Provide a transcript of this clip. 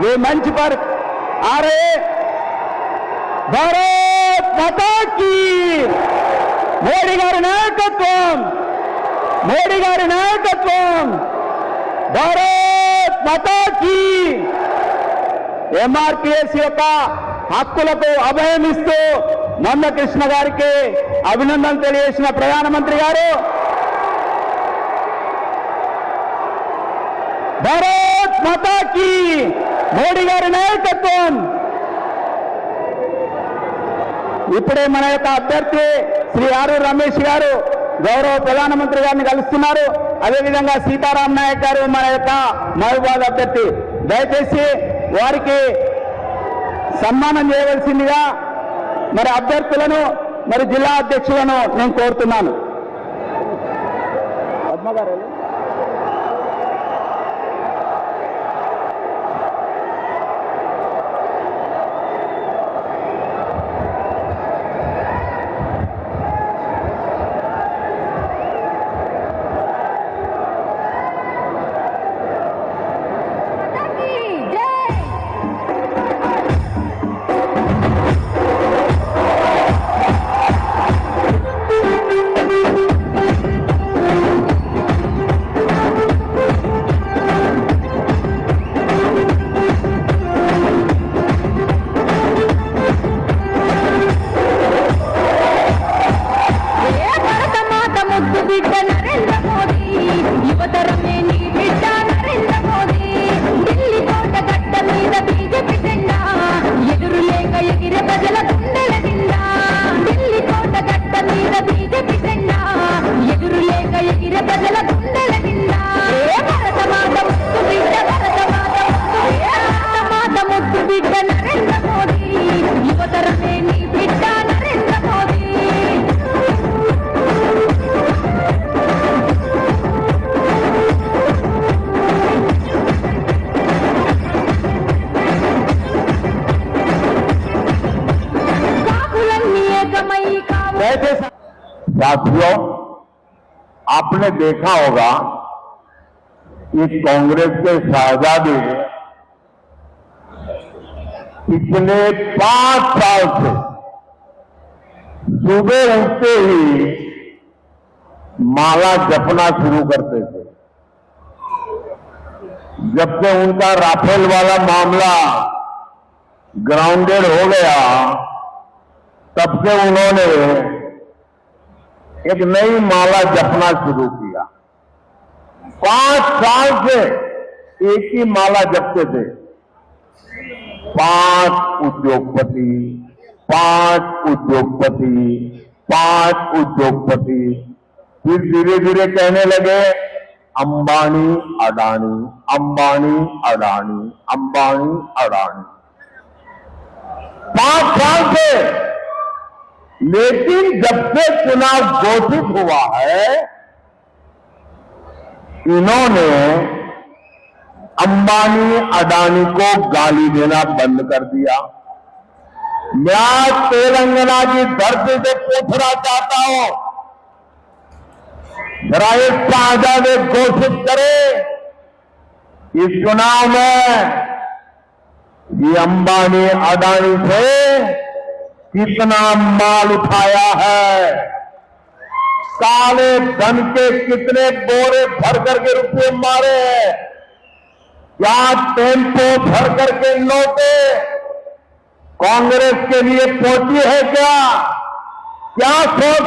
ये मंच पर आ रहे भारत माता की मोदी गारी नायकत्వం मोदी गारी नायकत्వం भारत माता की ఎంఆర్పిఎస్ యొక్క హక్కులకు అభయం ఇస్తూ మందకృష్ణ గారికి అభినందనలు తెలియజేసిన ప్రధానమంత్రి గారు భారత్ మాతా కీ మోడీ గారి నాయకత్వం. ఇప్పుడే మన యొక్క అభ్యర్థి శ్రీ ఆరూరు రమేష్ గారు గౌరవ ప్రధానమంత్రి గారిని కలుస్తున్నారు. అదేవిధంగా సీతారాం నాయక్ గారు మన యొక్క మహబూబాద్ అభ్యర్థి. దయచేసి వారికి సన్మానం చేయవలసిందిగా మరి అభ్యర్థులను మరి జిల్లా అధ్యక్షులను నేను కోరుతున్నాను. పద్మ గారు साथियों, आपने देखा होगा कि कांग्रेस के शहजादे पिछले 5 साल से सुबह उठते ही माला जपना शुरू करते थे. जब से उनका राफेल वाला मामला ग्राउंडेड हो गया, तब से उन्होंने एक नई माला जपना शुरू किया. 5 साल से एक ही माला जपते थे. 5 उद्योगपति, 5 उद्योगपति, 5 उद्योगपति. फिर धीरे धीरे कहने लगे अंबानी अडानी, अंबानी अडानी, अंबानी अडानी. 5 साल से. लेकिन जब से चुनाव घोषित हुआ है, इन्होंने अंबानी अडानी को गाली देना बंद कर दिया. मैं आज तेलंगाना की धरती से पूछना चाहता हूं, जरा एक शहजादे घोषित करे इस चुनाव में ये अंबानी अडानी से कितना माल उठाया है, काले धन के कितने बोरे भर करके रुपये मारे हैं, क्या टेम्पो भर करके नोटे कांग्रेस के लिए पहुंची है क्या सोच